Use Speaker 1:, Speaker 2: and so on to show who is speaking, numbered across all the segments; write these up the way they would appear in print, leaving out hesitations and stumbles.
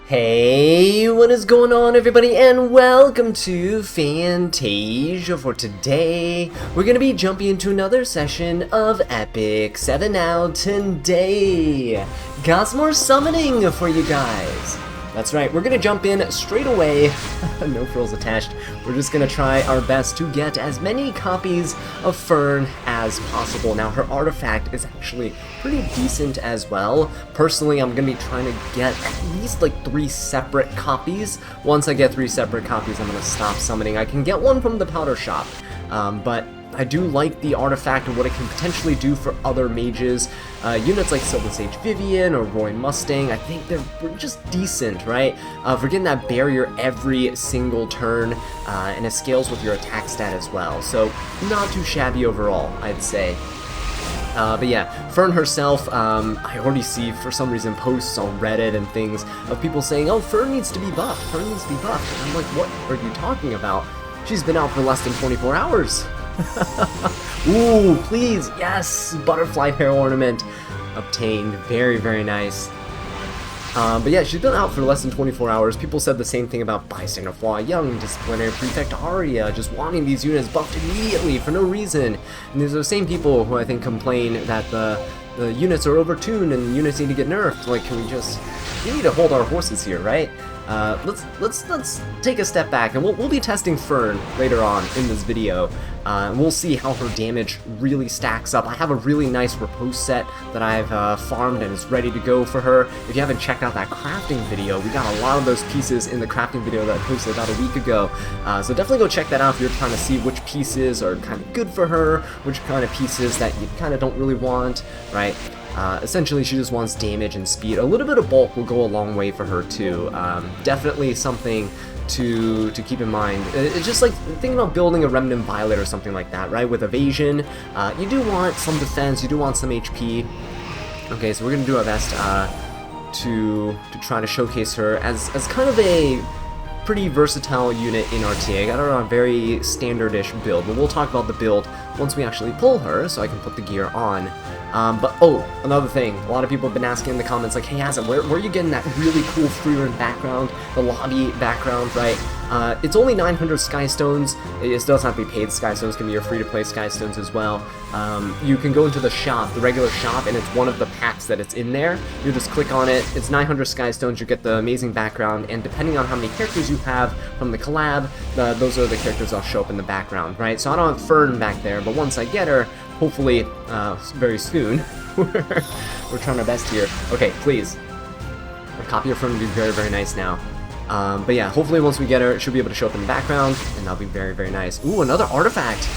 Speaker 1: Hey, what is going on everybody, and welcome to Fantasia. For today, we're going to be jumping into another session of Epic 7 Now today. Got some more summoning for you guys. That's right, we're going to jump in straight away, no frills attached. We're just going to try our best to get as many copies of Fern as possible. Now, her artifact is actually pretty decent as well. Personally, I'm going to be trying to get at least like 3 separate copies. Once I get 3 separate copies, I'm going to stop summoning. I can get one from the powder shop, but I do like the artifact and what it can potentially do for other mages. Units like Silver Sage Vivian or Roy Mustang, I think they're just decent, right? For getting that barrier every single turn, and it scales with your attack stat as well. So, not too shabby overall, I'd say. But yeah, Fern herself, I already see, for some reason, posts on Reddit and things of people saying, oh, Fern needs to be buffed, Fern needs to be buffed. And I'm like, what are you talking about? She's been out for less than 24 hours. Ooh, please, yes! Butterfly hair ornament obtained. Very, very nice. But yeah, she's been out for less than 24 hours. People said the same thing about Bystander Flaw Young, Disciplinary Prefect Aria, just wanting these units buffed immediately for no reason. And these are the same people who I think complain that the units are overtuned and units need to get nerfed. Like, can we need to hold our horses here, right? Let's take a step back, and we'll be testing Fern later on in this video, and we'll see how her damage really stacks up. I have a really nice repose set that I've farmed and is ready to go for her. If you haven't checked out that crafting video, we got a lot of those pieces in the crafting video that I posted about a week ago, so definitely go check that out if you're trying to see which pieces are kind of good for her, which kind of pieces that you kind of don't really want, right? Essentially, she just wants damage and speed. A little bit of bulk will go a long way for her too. Definitely something to keep in mind. It's just like thinking about building a Remnant Violet or something like that, right? With evasion, you do want some defense, you do want some HP. Okay, so we're gonna do our best to try to showcase her as kind of a pretty versatile unit in RTA. I got her on a very standard-ish build, but we'll talk about the build once we actually pull her, so I can put the gear on. But, oh, another thing, a lot of people have been asking in the comments, like, hey, Azza, where are you getting that really cool Freerun background, the lobby background, right? It's only 900 Sky Stones. It doesn't have to be paid Sky Stones, it can be your free-to-play Sky Stones as well. You can go into the shop, the regular shop, and it's one of the packs that it's in there. You just click on it, it's 900 Sky Stones, you get the amazing background, and depending on how many characters you have from the collab, those are the characters that'll show up in the background, right? So I don't have Fern back there, but once I get her, hopefully very soon, we're trying our best here. Okay, please. A copy of Fern would be very, very nice now. But yeah, hopefully once we get her, she'll be able to show up in the background, and that'll be very, very nice. Ooh, another artifact!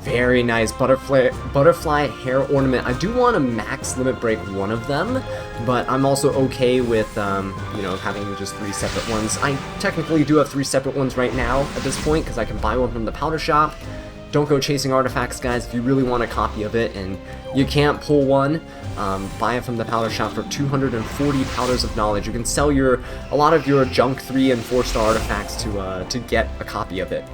Speaker 1: Very nice. Butterfly hair ornament. I do want to max limit break one of them, but I'm also okay with, you know, having just 3 separate ones. I technically do have 3 separate ones right now at this point, because I can buy one from the powder shop. Don't go chasing artifacts, guys. If you really want a copy of it and you can't pull one, buy it from the powder shop for 240 powders of knowledge. You can sell a lot of your junk 3 and 4-star artifacts to get a copy of it.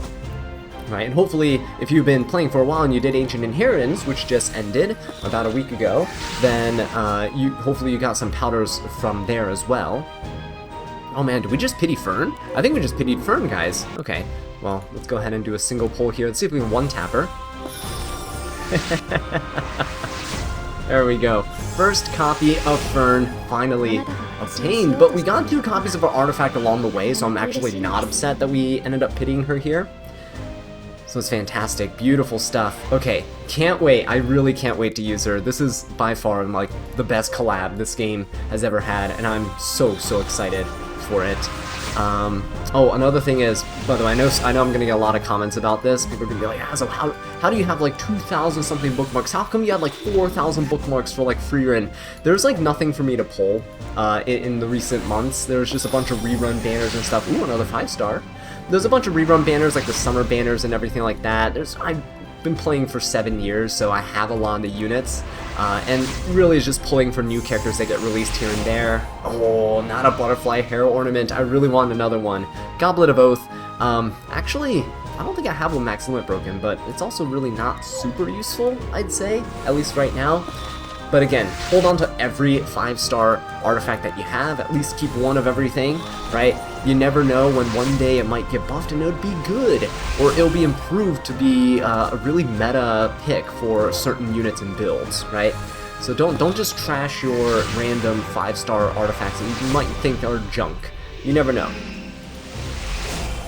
Speaker 1: Right, and hopefully, if you've been playing for a while and you did Ancient Inheritance, which just ended about a week ago, then hopefully you got some powders from there as well. Oh man, did we just pity Fern? I think we just pitied Fern, guys. Okay, well, let's go ahead and do a single pull here. Let's see if we can one-tap her. There we go. First copy of Fern finally obtained, but we got 2 copies of our artifact along the way, so I'm actually not upset that we ended up pitying her here. So it's fantastic, beautiful stuff. Okay, can't wait. I really can't wait to use her. This is by far like the best collab this game has ever had, and I'm so excited for it. Oh, another thing is, by the way, I know I'm gonna get a lot of comments about this. People are gonna be like, Azzo, how do you have like 2,000 something bookmarks? How come you had like 4,000 bookmarks for like Freerun? There's like nothing for me to pull in the recent months. There's just a bunch of rerun banners and stuff. Ooh, another 5-star. There's a bunch of rerun banners, like the summer banners and everything like that. I've been playing for 7 years, so I have a lot of the units, and really is just pulling for new characters that get released here and there. Oh, not a butterfly hair ornament. I really want another one. Goblet of Oath. Actually, I don't think I have one max limit broken, but it's also really not super useful, I'd say, at least right now. But again, hold on to every 5-star artifact that you have. At least keep one of everything, right? You never know when one day it might get buffed and it would be good, or it'll be improved to be a really meta pick for certain units and builds, right? So don't just trash your random 5-star artifacts that you might think are junk. You never know.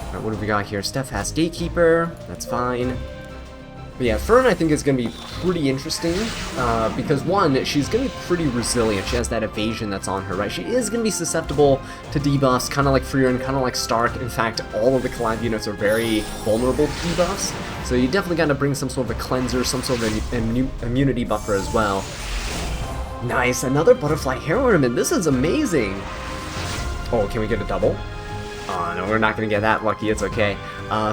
Speaker 1: Alright, what have we got here? Steph has Gatekeeper. That's fine. But yeah, Fern I think is going to be pretty interesting because one, she's going to be pretty resilient. She has that evasion that's on her, right? She is going to be susceptible to debuffs, kind of like Freerin, kind of like Stark. In fact, all of the collab units are very vulnerable to debuffs. So you definitely got to bring some sort of a cleanser, some sort of immunity buffer as well. Nice, another butterfly hair ornament. This is amazing. Oh, can we get a double? Oh no, we're not gonna get that lucky, it's okay.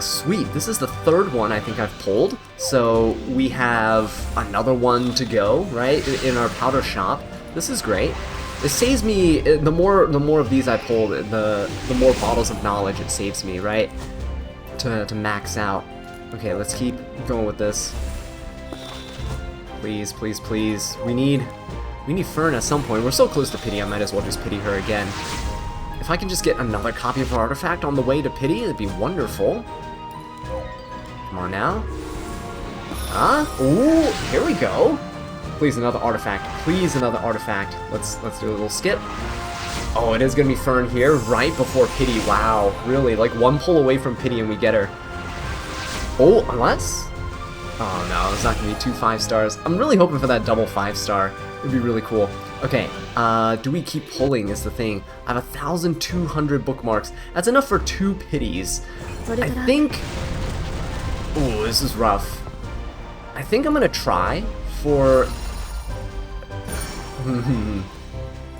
Speaker 1: Sweet, this is the third one I think I've pulled. So we have another one to go, right, in our powder shop. This is great. It saves me, the more of these I pull, the more bottles of knowledge it saves me, right? To max out. Okay, let's keep going with this. Please, please, please. We need Fern at some point. We're so close to pity, I might as well just pity her again. If I can just get another copy of her artifact on the way to pity, it'd be wonderful. Come on now. Huh? Ooh, here we go. Please, another artifact. Please, another artifact. Let's do a little skip. Oh, it is gonna be Fern here, right before pity. Wow, really? Like one pull away from pity and we get her. Oh, unless? Oh no, it's not gonna be 2 5-stars. I'm really hoping for that double 5-star. It'd be really cool. Okay, do we keep pulling is the thing. I have 1,200 bookmarks. That's enough for 2 pities. I think... Ooh, this is rough. I think I'm gonna try for...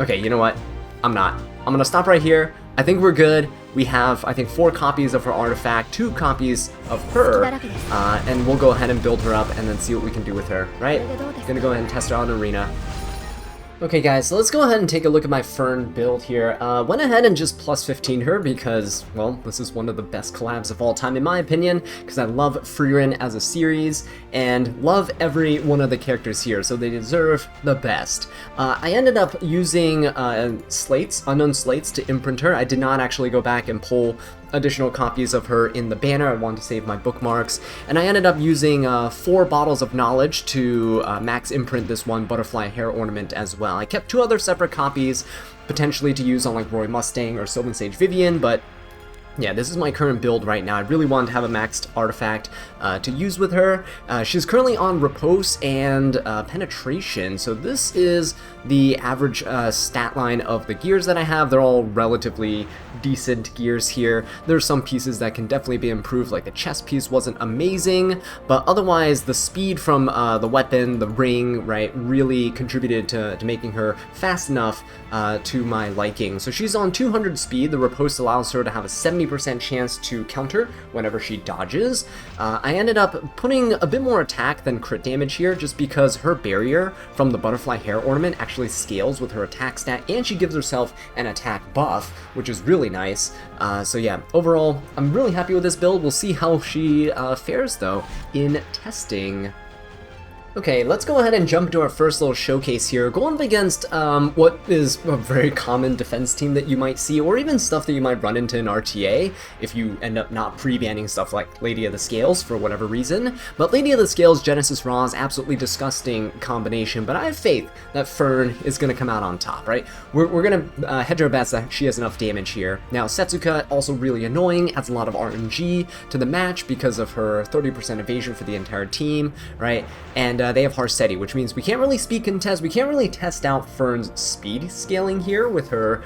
Speaker 1: Okay, you know what? I'm not. I'm gonna stop right here. I think we're good. We have, I think, 4 copies of her artifact, 2 copies of her, and we'll go ahead and build her up and then see what we can do with her, right? Gonna go ahead and test her out in Arena. Okay guys, so let's go ahead and take a look at my Fern build here. Went ahead and just plus 15 her because, well, this is one of the best collabs of all time in my opinion, because I love Freerin as a series, and love every one of the characters here, so they deserve the best. I ended up using slates, unknown slates, to imprint her. I did not actually go back and pull additional copies of her in the banner. I wanted to save my bookmarks, and I ended up using 4 bottles of knowledge to max imprint this one butterfly hair ornament as well. I kept 2 other separate copies, potentially to use on like Roy Mustang or Sylvan Sage Vivian, but yeah, this is my current build right now. I really wanted to have a maxed artifact to use with her. She's currently on Repose and Penetration, so this is the average stat line of the gears that I have. They're all relatively decent gears here. There's some pieces that can definitely be improved, like the chest piece wasn't amazing, but otherwise the speed from the weapon, the ring, right, really contributed to making her fast enough to my liking. So she's on 200 speed. The Repose allows her to have a 70% chance to counter whenever she dodges. I ended up putting a bit more attack than crit damage here just because her barrier from the butterfly hair ornament actually scales with her attack stat, and she gives herself an attack buff, which is really nice. So yeah, overall, I'm really happy with this build. We'll see how she fares though in testing. Okay, let's go ahead and jump into our first little showcase here, going up against what is a very common defense team that you might see, or even stuff that you might run into in RTA if you end up not pre-banning stuff like Lady of the Scales for whatever reason. But Lady of the Scales, Genesis Ra's absolutely disgusting combination, but I have faith that Fern is going to come out on top, right? We're going to hedge our bets that she has enough damage here. Now, Setsuka, also really annoying, adds a lot of RNG to the match because of her 30% evasion for the entire team, right? And they have Harsetti, which means we can't really speed contest. We can't really test out Fern's speed scaling here with her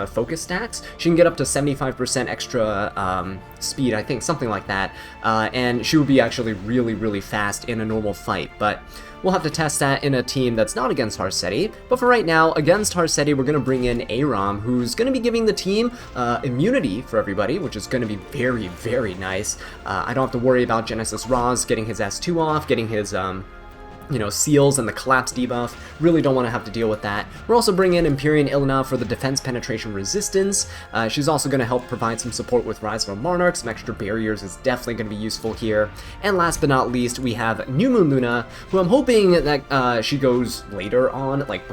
Speaker 1: focus stats. She can get up to 75% extra speed, I think, something like that. And she would be actually really, really fast in a normal fight. But we'll have to test that in a team that's not against Harsetti. But for right now, against Harsetti, we're going to bring in Aram, who's going to be giving the team immunity for everybody, which is going to be very, very nice. I don't have to worry about Genesis Ra's getting his S2 off, getting his you know, seals and the collapse debuff. Really don't want to have to deal with that. We're also bringing in Empyrean Ilna for the defense penetration resistance. She's also going to help provide some support with Rise of a Monarch. Some extra barriers is definitely going to be useful here. And last but not least, we have New Moon Luna, who I'm hoping that she goes later on, like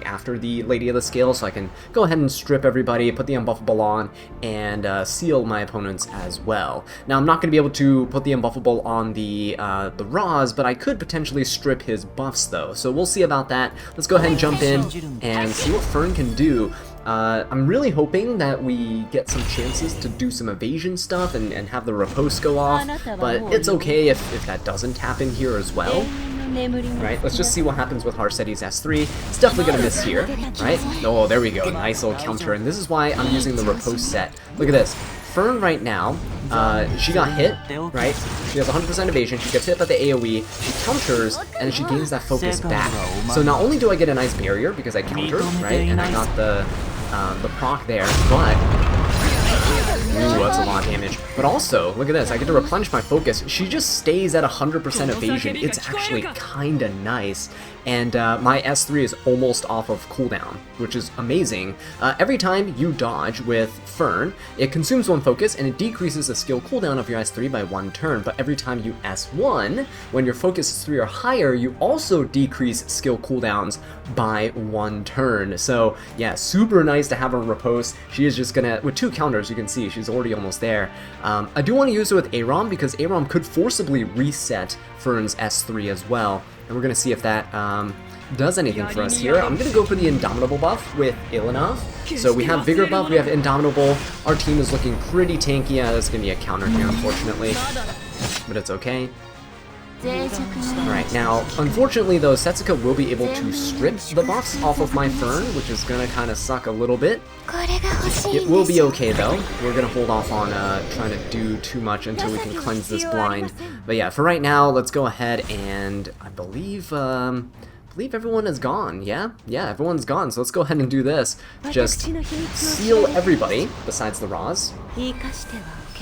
Speaker 1: after the Lady of the Scale, so I can go ahead and strip everybody, put the unbuffable on, and seal my opponents as well. Now, I'm not going to be able to put the unbuffable on the Roz, but I could potentially strip his buffs though, so we'll see about that. Let's go ahead and jump in and see what Fern can do. I'm really hoping that we get some chances to do some evasion stuff and have the riposte go off, but it's okay if that doesn't happen here as well. Right, let's just see what happens with Harseti's S3. It's definitely gonna miss here, right? Oh, there we go, nice little counter, and this is why I'm using the riposte set. Look at this. Fern right now, she got hit, right? She has 100% evasion, she gets hit by the AoE, she counters, and she gains that focus back. So not only do I get a nice barrier because I countered, right, and I got the proc there, but ooh, that's a lot of damage. But also, look at this, I get to replenish my focus. She just stays at 100% evasion. It's actually kinda nice. And my S3 is almost off of cooldown, which is amazing. Every time you dodge with Fern, it consumes 1 focus and it decreases the skill cooldown of your S3 by 1 turn. But every time you S1, when your focus is 3 or higher, you also decrease skill cooldowns by 1 turn. So yeah, super nice to have her riposte. She is just gonna, with 2 counters, you can see she's already almost there. I do want to use it with Aram because Aram could forcibly reset Fern's S3 as well. And we're going to see if that does anything for us here. I'm going to go for the Indomitable buff with Ilinov. So we have Vigor buff, we have Indomitable. Our team is looking pretty tanky. Yeah, that's going to be a counter here, unfortunately. But it's okay. Alright, now, unfortunately though, Setsuka will be able to strip the buffs off of my Fern, which is going to kind of suck a little bit. It will be okay though. We're going to hold off on trying to do too much until we can cleanse this blind. But yeah, for right now, let's go ahead and I believe everyone is gone. Yeah, everyone's gone. So let's go ahead and do this. Just seal everybody besides the Roz.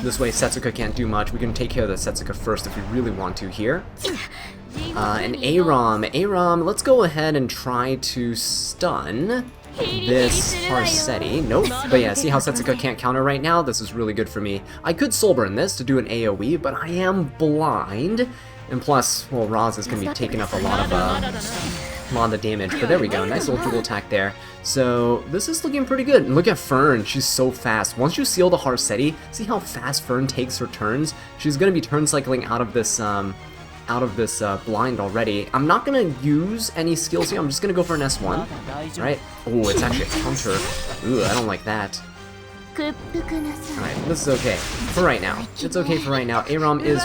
Speaker 1: This way Setsuka can't do much. We can take care of the Setsuka first if we really want to here. And Aram, let's go ahead and try to stun this Harseti. Nope. But yeah, see how Setsuka can't counter right now? This is really good for me. I could soul burn this to do an AoE, but I am blind. And plus, well, Roz is going to be taking up a lot of the damage. But there we go, nice little dual attack there. So this is looking pretty good. And look at Fern, she's so fast. Once you seal the Harseti, see how fast Fern takes her turns? She's going to be turn cycling out of this blind already. I'm not going to use any skills here. I'm just going to go for an S1. Right? Oh, it's actually a counter. Ooh, I don't like that. Alright, this is okay for right now. It's okay for right now. Aram is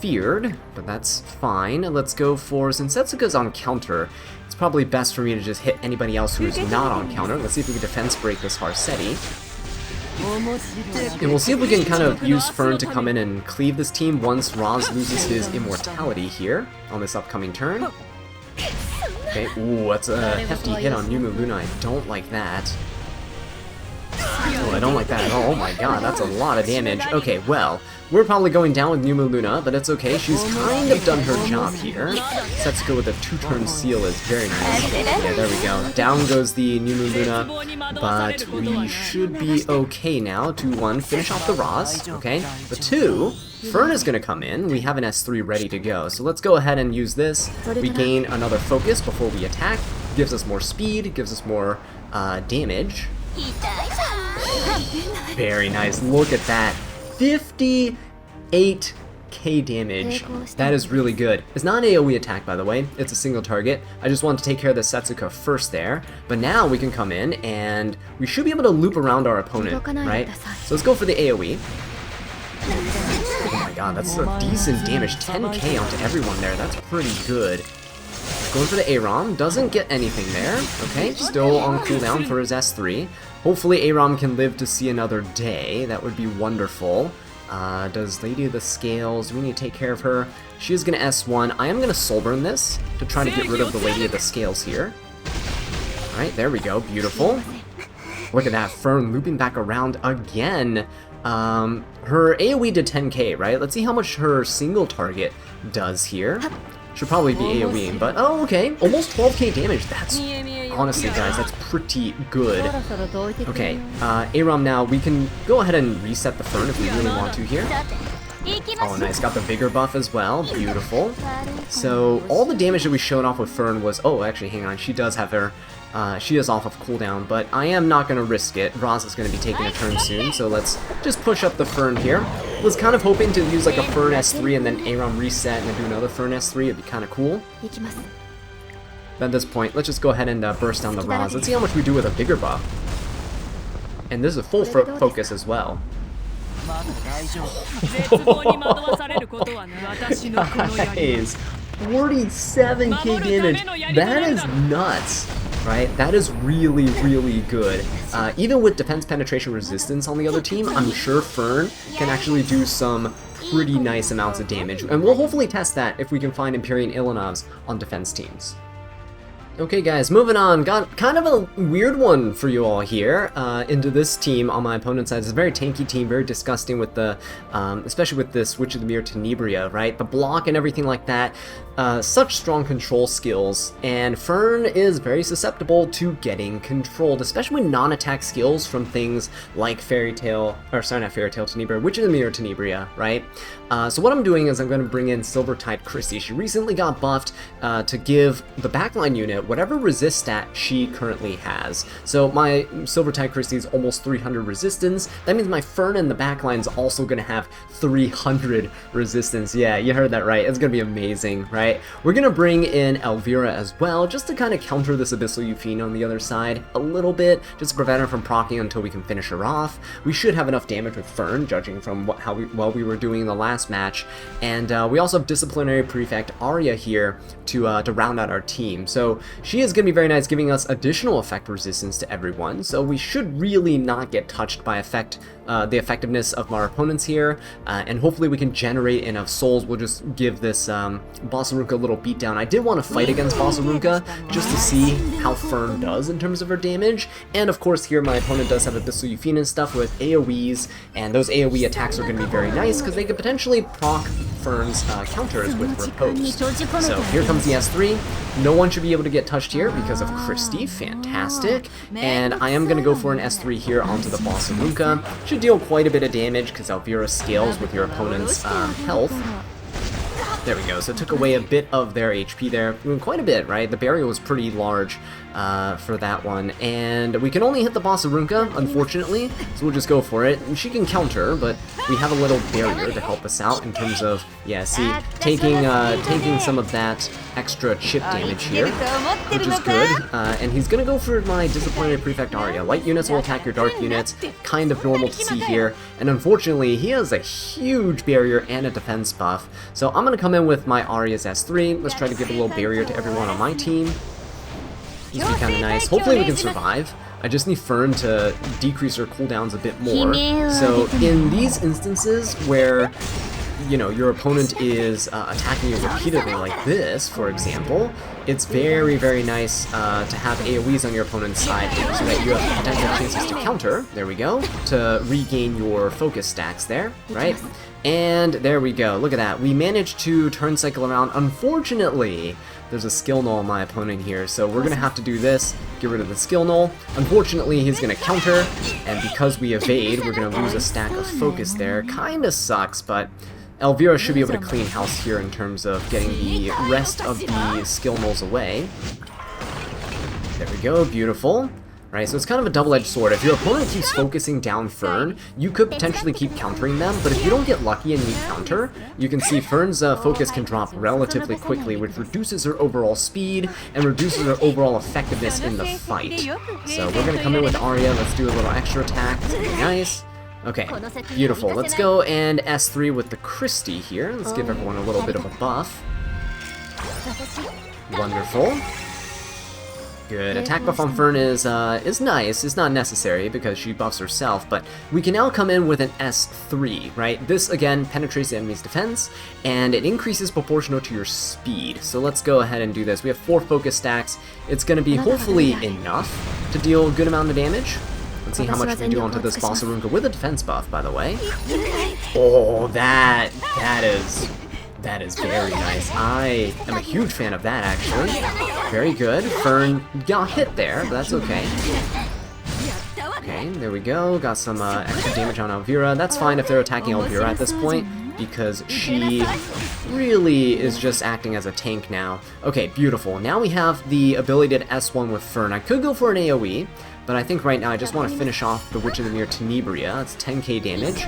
Speaker 1: feared, but that's fine. Let's go for, since Setsuka's on counter, it's probably best for me to just hit anybody else who is not on counter. Let's see if we can defense break this Harseti. And we'll see if we can kind of use Fern to come in and cleave this team once Roz loses his immortality here on this upcoming turn. Okay, ooh, that's a hefty hit on New Moon Luna. I don't like that. Oh, I don't like that at all. Oh my god, that's a lot of damage. Okay, well, we're probably going down with New Moon Luna, but it's okay. She's kind of done her job here. Setsuka with a 2-turn seal is very nice. Yeah, there we go. Down goes the New Moon Luna, but we should be okay now to, 1, finish off the Roz, okay? But 2, Fern is going to come in. We have an S3 ready to go, so let's go ahead and use this. We gain another focus before we attack. Gives us more speed, gives us more damage. Very nice. Look at that. 58k damage. That is really good. It's not an AoE attack, by the way. It's a single target. I just wanted to take care of the Setsuka first there. But now we can come in and we should be able to loop around our opponent, right? So let's go for the AoE. Oh my god, that's a decent damage. 10k onto everyone there. That's pretty good. Going for the Aram, doesn't get anything there. Okay, still on cooldown for his S3. Hopefully Aram can live to see another day. That would be wonderful. Does Lady of the Scales, we need to take care of her. She is going to S1. I am going to soul burn this to try to get rid of the Lady of the Scales here. Alright, there we go. Beautiful. Look at that. Fern looping back around again. Her AoE did 10k, right? Let's see how much her single target does here. Should probably be AoEing, but oh, okay. Almost 12k damage. That's, honestly, guys, that's pretty good. Okay, Aram now, we can go ahead and reset the Fern if we really want to here. Oh, nice. Got the Vigor buff as well. Beautiful. So, all the damage that we showed off with Fern was... Oh, actually, hang on. She does have her... she is off of cooldown, but I am not going to risk it. Roz is going to be taking a turn soon, so let's just push up the Fern here. Was kind of hoping to use like a Fern S3 and then Aram reset and then do another Fern S3. It'd be kind of cool. But at this point, let's just go ahead and burst down the Roz. Let's see how much we do with a Vigor buff. And this is a full focus as well. Guys, 47k damage. That is nuts, right? That is really, really good. Even with defense penetration resistance on the other team, I'm sure Fern can actually do some pretty nice amounts of damage. And we'll hopefully test that if we can find Empyrean Illanovs on defense teams. Okay guys, moving on. Got kind of a weird one for you all here into this team on my opponent's side. It's a very tanky team, very disgusting with the, especially with this Witch of the Mirror Tenebria, right? The block and everything like that. Such strong control skills, and Fern is very susceptible to getting controlled, especially with non-attack skills from things like Tenebria, Witch of the Mirror Tenebria, right? So what I'm doing is I'm going to bring in Silvertide Christie. She recently got buffed to give the backline unit whatever resist stat she currently has. So my Silvertide Christie is almost 300 resistance. That means my Fern in the backline is also going to have 300 resistance. Yeah, you heard that right. It's going to be amazing, right? We're going to bring in Elvira as well, just to kind of counter this Abyssal Euphine on the other side a little bit, just to prevent her from proccing until we can finish her off. We should have enough damage with Fern, judging from how well we were doing in the last match. And we also have Disciplinary Prefect Arya here to round out our team. So she is going to be very nice, giving us additional effect resistance to everyone. So we should really not get touched by the effectiveness of our opponents here. And hopefully we can generate enough souls. We'll just give this Bossarunka a little beatdown. I did want to fight against Bossarunka just to see how Fern does in terms of her damage. And of course here my opponent does have Abyssal Euphine and stuff with AoEs. And those AoE attacks are going to be very nice because they could potentially proc Fern's counters with Riposte. So here comes the S3. No one should be able to get touched here because of Christie. Fantastic. And I am going to go for an S3 here onto the Bossarunka. Should deal quite a bit of damage because Elvira scales with your opponent's health. There we go, so it took away a bit of their HP there. Quite a bit, right? The barrier was pretty large for that one. And we can only hit the Bossarunka, unfortunately, so we'll just go for it. And she can counter, but we have a little barrier to help us out in terms of, yeah, see, taking some of that extra chip damage here, which is good. And he's going to go for my Disciplinary Prefect Arya. Light units will attack your dark units, kind of normal to see here. And unfortunately, he has a huge barrier and a defense buff. So I'm going to come in with my Arya's S3. Let's try to give a little barrier to everyone on my team. This would be kind of nice. Hopefully we can survive. I just need Fern to decrease her cooldowns a bit more. So in these instances where, you know, your opponent is attacking you repeatedly like this, for example, it's very, very nice to have AoEs on your opponent's side so that you have potential chances to counter, there we go, to regain your focus stacks there, right? And there we go, look at that. We managed to turn cycle around. Unfortunately, there's a skill null on my opponent here, so we're going to have to do this, get rid of the skill null. Unfortunately, he's going to counter, and because we evade, we're going to lose a stack of focus there. Kinda sucks, but Elvira should be able to clean house here in terms of getting the rest of the skill nulls away. There we go, beautiful. Right, so it's kind of a double-edged sword. If your opponent keeps focusing down Fern, you could potentially keep countering them, but if you don't get lucky and you counter, you can see Fern's focus can drop relatively quickly, which reduces her overall speed and reduces her overall effectiveness in the fight. So we're going to come in with Arya. Let's do a little extra attack. It's going to be nice. Okay, beautiful. Let's go and S3 with the Christie here. Let's give everyone a little bit of a buff. Wonderful. Good. Attack buff on Fern is nice. It's not necessary because she buffs herself, but we can now come in with an S3, right? This, again, penetrates the enemy's defense, and it increases proportional to your speed. So let's go ahead and do this. We have 4 focus stacks. It's going to be hopefully enough to deal a good amount of damage. Let's see how much we do onto this Bossarunka with a defense buff, by the way. Oh, that is That is very nice. I am a huge fan of that, actually. Very good. Fern got hit there, but that's okay. Okay, there we go. Got some extra damage on Elvira. That's fine if they're attacking Elvira at this point, because she really is just acting as a tank now. Okay, beautiful. Now we have the ability to S1 with Fern. I could go for an AoE, but I think right now I just want to finish off the Witch of the Mirror Tenebria. It's 10k damage.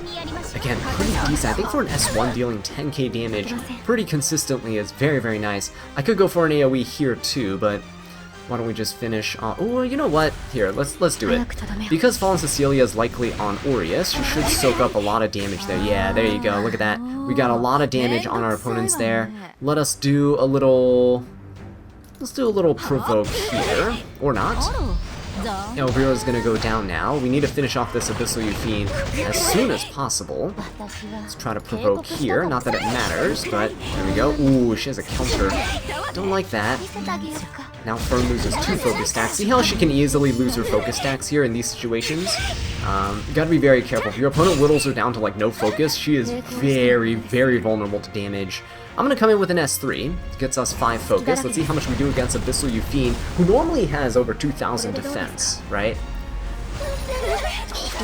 Speaker 1: Again, pretty decent. I think for an S1 dealing 10k damage pretty consistently is very, very nice. I could go for an AoE here too, but why don't we just finish on... Oh, you know what? Here, let's do it. Because Fallen Cecilia is likely on Aureus, she should soak up a lot of damage there. Yeah, there you go. Look at that. We got a lot of damage on our opponents there. Let us do a little... Let's do a little provoke here. Or not. Elvira's gonna go down now. We need to finish off this Abyssal Euphine as soon as possible. Let's try to provoke here. Not that it matters, but there we go. Ooh, she has a counter. Don't like that. Now Fern loses 2 focus stacks. See how she can easily lose her focus stacks here in these situations? Gotta be very careful. If your opponent whittles her down to like no focus, she is very, very vulnerable to damage. I'm gonna come in with an S3. Gets us 5 focus. Let's see how much we do against Abyssal Euphine, who normally has over 2,000 defense, right?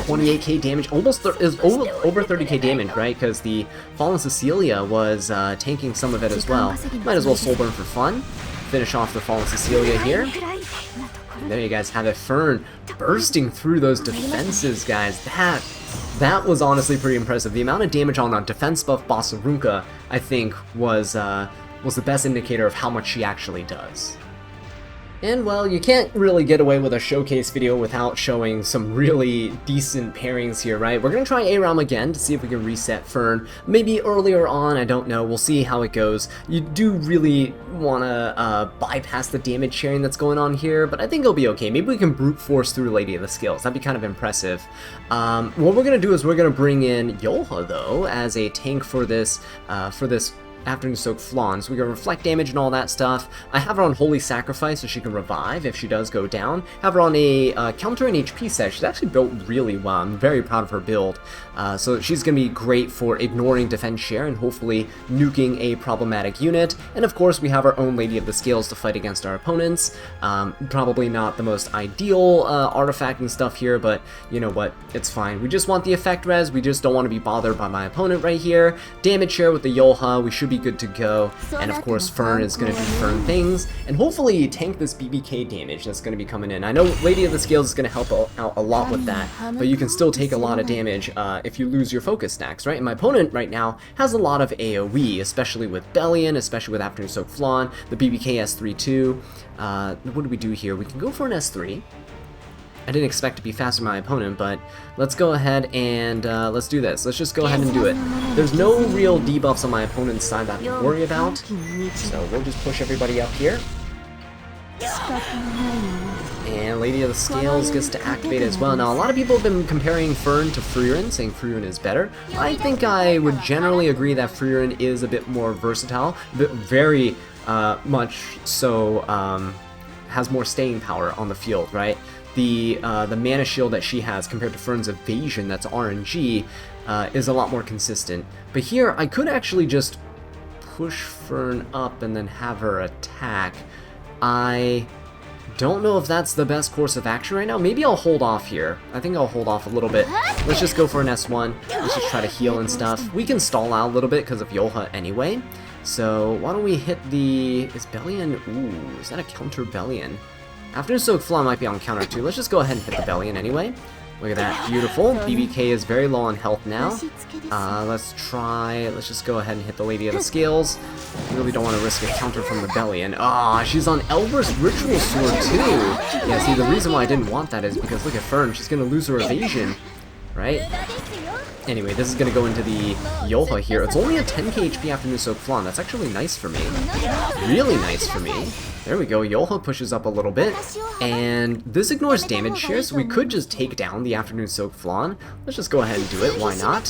Speaker 1: 28k damage, almost is over 30k damage, right? Because the Fallen Cecilia was tanking some of it as well. Might as well soul burn for fun. Finish off the Fallen Cecilia here. And there you guys have it. Fern bursting through those defenses, guys. That was honestly pretty impressive. The amount of damage on a defense buff Basarunka, I think, was the best indicator of how much she actually does. And well, you can't really get away with a showcase video without showing some really decent pairings here, right? We're gonna try ARAM again to see if we can reset Fern. Maybe earlier on, I don't know. We'll see how it goes. You do really wanna bypass the damage sharing that's going on here, but I think it'll be okay. Maybe we can brute force through Lady of the Scales. That'd be kind of impressive. What we're gonna do is we're gonna bring in Yolha though as a tank for this Afternoon Soak Flawn, so we can reflect damage and all that stuff. I have her on Holy Sacrifice so she can revive if she does go down. Have her on a counter and HP set. She's actually built really well. I'm very proud of her build. So she's going to be great for ignoring defense share and hopefully nuking a problematic unit. And of course we have our own Lady of the Scales to fight against our opponents. Probably not the most ideal artifact and stuff here, but you know what, it's fine. We just want the effect res, we just don't want to be bothered by my opponent right here. Damage share with the Yolha, we should be good to go, and of course Fern is going to do Fern things, and hopefully tank this BBK damage that's going to be coming in. I know Lady of the Scales is going to help out a lot with that, but you can still take a lot of damage if you lose your focus stacks, right? And my opponent right now has a lot of AoE, especially with Bellion, especially with Afternoon Soak Flawn, the BBK S3 too. What do we do here? We can go for an S3. I didn't expect to be faster than my opponent, but let's go ahead and let's do this. Let's just go ahead and do it. There's no real debuffs on my opponent's side that I have to worry about, so we'll just push everybody up here. And Lady of the Scales gets to activate as well. Now, a lot of people have been comparing Fern to Frieren, saying Frieren is better. I think I would generally agree that Frieren is a bit more versatile, but very much so has more staying power on the field, right? The mana shield that she has compared to Fern's evasion, that's RNG, is a lot more consistent. But here, I could actually just push Fern up and then have her attack. I don't know if that's the best course of action right now. Maybe I'll hold off here. I think I'll hold off a little bit. Let's just go for an S1. Let's just try to heal and stuff. We can stall out a little bit because of Yolha anyway. So why don't we hit the... Is Bellion... Ooh, is that a counter Bellion? Afternoon Soak Flaw might be on counter too. Let's just go ahead and hit the Bellion anyway. Look at that, beautiful. BBK is very low on health now. Let's just go ahead and hit the Lady of the Scales. Really don't want to risk a counter from the Bellion. Ah, she's on Elber's Ritual Sword too. Yeah, see, the reason why I didn't want that is because look at Fern, she's going to lose her evasion, right? Anyway, this is going to go into the Yolha here. It's only a 10k HP Afternoon Soak Flawn. That's actually nice for me. Really nice for me. There we go, Yolha pushes up a little bit, and this ignores damage share, so we could just take down the Afternoon Soak Flawn. Let's just go ahead and do it, why not?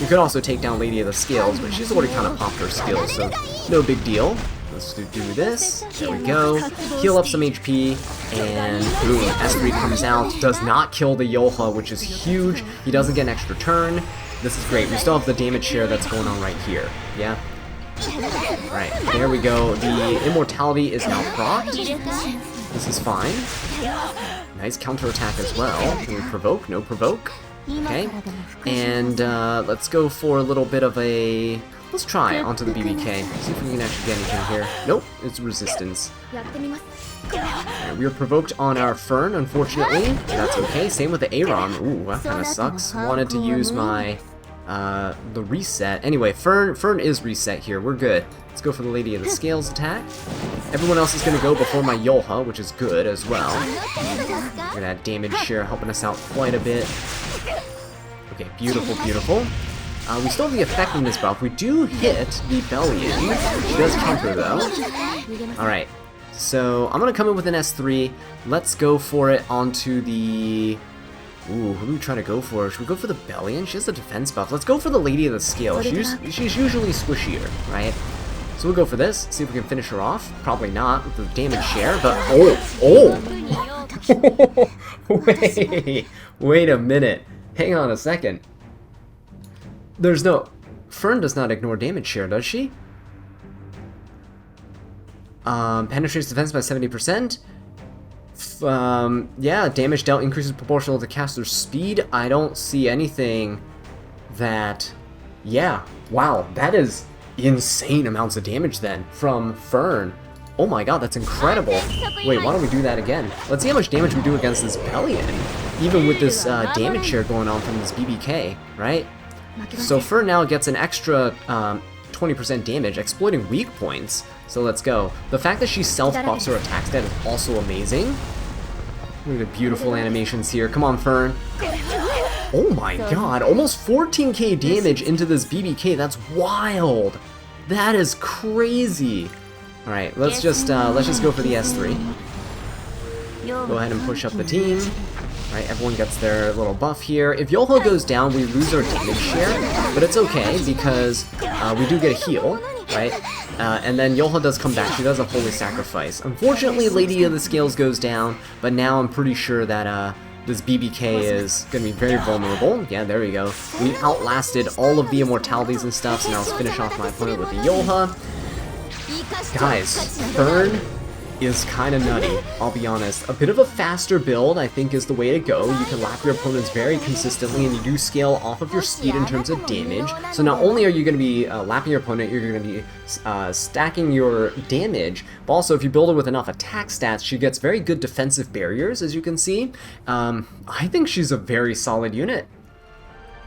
Speaker 1: We could also take down Lady of the Scales, but she's already kind of popped her skills, so no big deal. Let's do this, there we go, heal up some HP, and boom, S3 comes out, does not kill the Yolha, which is huge. He doesn't get an extra turn. This is great, we still have the damage share that's going on right here, yeah? Alright, there we go. The immortality is now procced. This is fine. Nice counterattack as well. Can we provoke? No provoke. Okay. And let's go for a little bit of a... Let's try onto the BBK. See if we can actually get anything here. Nope, it's resistance. Right, we were provoked on our Fern, unfortunately. That's okay. Same with the Aron. Ooh, that kind of sucks. Wanted to use my... the reset. Anyway, Fern is reset here. We're good. Let's go for the Lady of the Scales attack. Everyone else is going to go before my Yolha, which is good as well. Look at that damage share helping us out quite a bit. Okay, beautiful, beautiful. We still have the effectiveness buff. We do hit the Bellion. She does counter, though. Alright, so I'm going to come in with an S3. Let's go for it onto the... Ooh, who do we try to go for? Should we go for the Bellion? She has the defense buff. Let's go for the Lady of the Scale. She's usually squishier, right? So we'll go for this, see if we can finish her off. Probably not with the damage share, but... Oh! Wait a minute. Hang on a second. There's no... Fern does not ignore damage share, does she? Penetrates defense by 70%. Yeah, damage dealt increases proportional to caster's speed. I don't see anything that... Yeah, wow, that is insane amounts of damage then from Fern. Oh my god, that's incredible. Wait, why don't we do that again? Let's see how much damage we do against this Bellion, even with this damage share going on from this BBK, right? So Fern now gets an extra 20% damage, exploiting weak points. So let's go. The fact that she self-buffs her attack stat is also amazing. Look at the beautiful animations here. Come on, Fern. Oh my god, almost 14k damage into this BBK. That's wild. That is crazy. All right, let's just go for the S3. Go ahead and push up the team. All right, everyone gets their little buff here. If Yolha goes down, we lose our damage share, but it's okay because we do get a heal, right? And then Yolha does come back. She does a holy sacrifice. Unfortunately, Lady of the Scales goes down, but now I'm pretty sure that this BBK is going to be very vulnerable. Yeah, there we go. We outlasted all of the immortalities and stuff, so now let's finish off my opponent with the Yolha. Guys, Fern is kind of nutty, I'll be honest. A bit of a faster build, I think, is the way to go. You can lap your opponents very consistently, and you do scale off of your speed in terms of damage. So not only are you going to be lapping your opponent, you're going to be stacking your damage, but also if you build her with enough attack stats, she gets very good defensive barriers, as you can see. I think she's a very solid unit.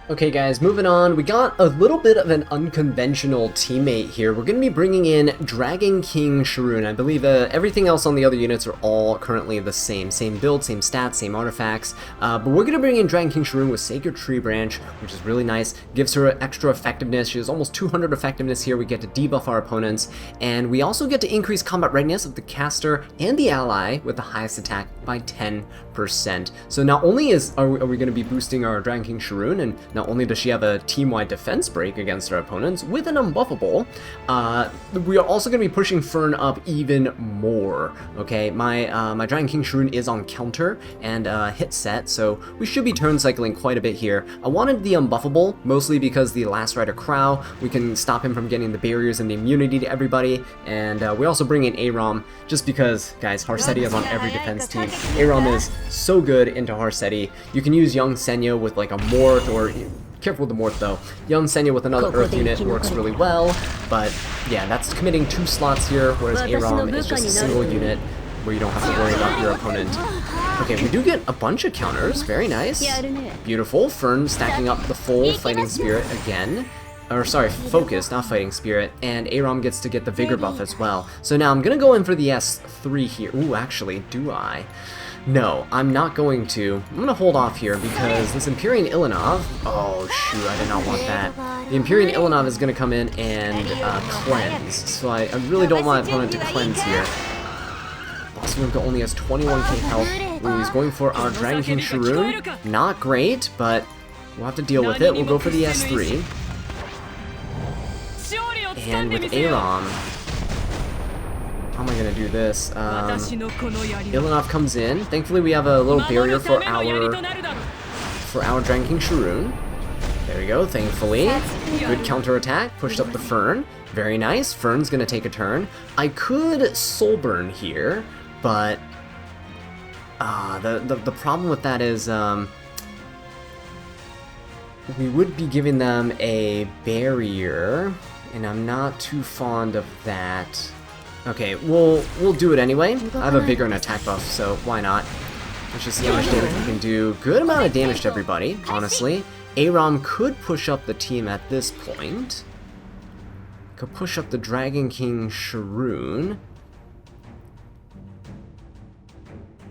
Speaker 1: Okay guys, moving on, we got a little bit of an unconventional teammate here. We're going to be bringing in Dragon King Sharoon. I believe everything else on the other units are all currently the same build, same stats, same artifacts, but we're going to bring in Dragon King Sharoon with Sacred Tree Branch, which is really nice. Gives her extra effectiveness. She has almost 200 effectiveness here. We get to debuff our opponents, and we also get to increase combat readiness of the caster and the ally with the highest attack by 10%. So not only are we going to be boosting our Dragon King Sharoon, and not only does she have a team-wide defense break against our opponents with an unbuffable, we are also going to be pushing Fern up even more. Okay, my Dragon King Sharoon is on counter and hit set, so we should be turn cycling quite a bit here. I wanted the unbuffable, mostly because the Last Rider Crow, we can stop him from getting the barriers and the immunity to everybody, and we also bring in Aram, just because, guys, Harsetti is on every defense team. Aram is so good into Harsetti. You can use Young Senyo with like a Mort, or careful with the Mort though. Young Senyo with another Earth unit works really well, but yeah, that's committing 2 slots here, whereas Aram is just a single unit where you don't have to worry about your opponent. Okay, we do get a bunch of counters, very nice. Beautiful. Fern stacking up the full Fighting Spirit again. Or sorry, Focus, not Fighting Spirit, and Aram gets to get the Vigor buff as well. So now I'm gonna go in for the S3 here. Ooh, actually, do I? No, I'm not going to. I'm gonna hold off here because this Empyrean Ilanov... Oh shoot, I did not want that. The Empyrean Ilanov is gonna come in and cleanse, so I really don't want my opponent to cleanse here. Boss Wimka only has 21k health. Ooh, he's going for our Dragon King Sharoon. Not great, but we'll have to deal with it. We'll go for the S3. And with Aram, how am I gonna do this? Ilanov comes in. Thankfully, we have a little barrier for our Dragon King Sharoon. There we go, thankfully. Good counterattack, pushed up the Fern. Very nice, Fern's gonna take a turn. I could Soul Burn here, but the problem with that is we would be giving them a barrier, and I'm not too fond of that. Okay, we'll do it anyway. I have a vigor and attack buff, so why not? Let's just see how much damage we can do. Good amount of damage to everybody, honestly. Aram could push up the team at this point. Could push up the Dragon King Sharoon.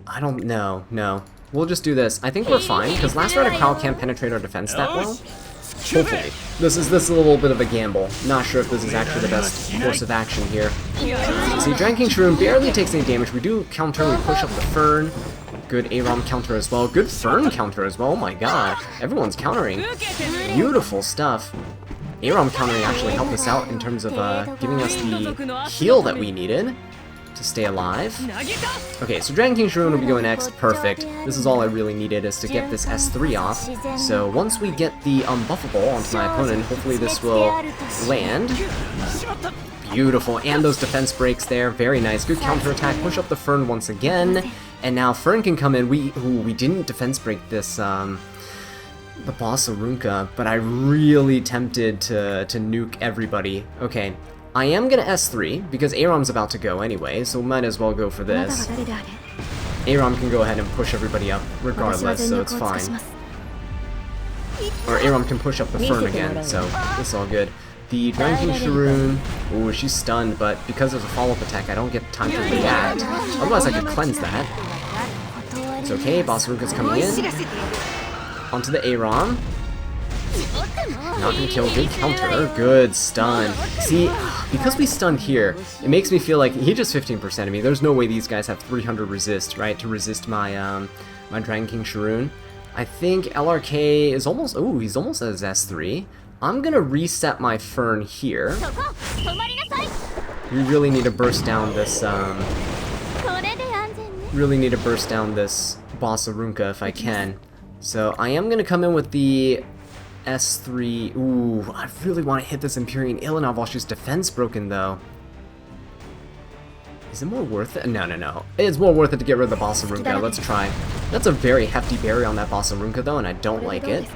Speaker 1: I don't know, no. We'll just do this. I think we're fine, because last round a Crow can't penetrate our defense that well. Hopefully. This is a little bit of a gamble. Not sure if this is actually the best course of action here. See, Dragon King Sharoon barely takes any damage. We do counter, we push up the Fern. Good Aram counter as well. Good Fern counter as well. Oh my god. Everyone's countering. Beautiful stuff. Aram countering actually helped us out in terms of giving us the heal that we needed to stay alive. Okay, so Dragon King Sharoon will be going next. Perfect. This is all I really needed, is to get this S3 off. So once we get the unbuffable onto my opponent, hopefully this will land. Beautiful, and those defense breaks there. Very nice. Good counterattack. Push up the Fern once again. And now Fern can come in. We didn't defense break this, the boss Arunka, but I really tempted to nuke everybody. Okay, I am gonna S3, because Aram's about to go anyway, so might as well go for this. Aram can go ahead and push everybody up regardless, so it's fine. Or Aram can push up the Fern again, so it's all good. The Dragon King Sharoon, ooh, she's stunned, but because of the follow-up attack, I don't get time to react. Otherwise, I could cleanse that. It's okay, Boss Arunka's coming in. Onto the Aram. Not gonna kill, good counter, good stun. See, because we stunned here, it makes me feel like he just 15% of me. There's no way these guys have 300 resist, right, to resist my my Dragon King Sharoon. I think LRK is almost, ooh, he's almost at his S3. I'm gonna reset my Fern here. We really need to burst down this, really need to burst down this boss Arunka if I can. So I am gonna come in with the S3. Ooh, I really want to hit this Empyrean Ilanov while she's defense broken though. Is it more worth it? No. It's more worth it to get rid of the boss Arunka. Let's try. That's a very hefty barrier on that boss Arunka though, and I don't like it.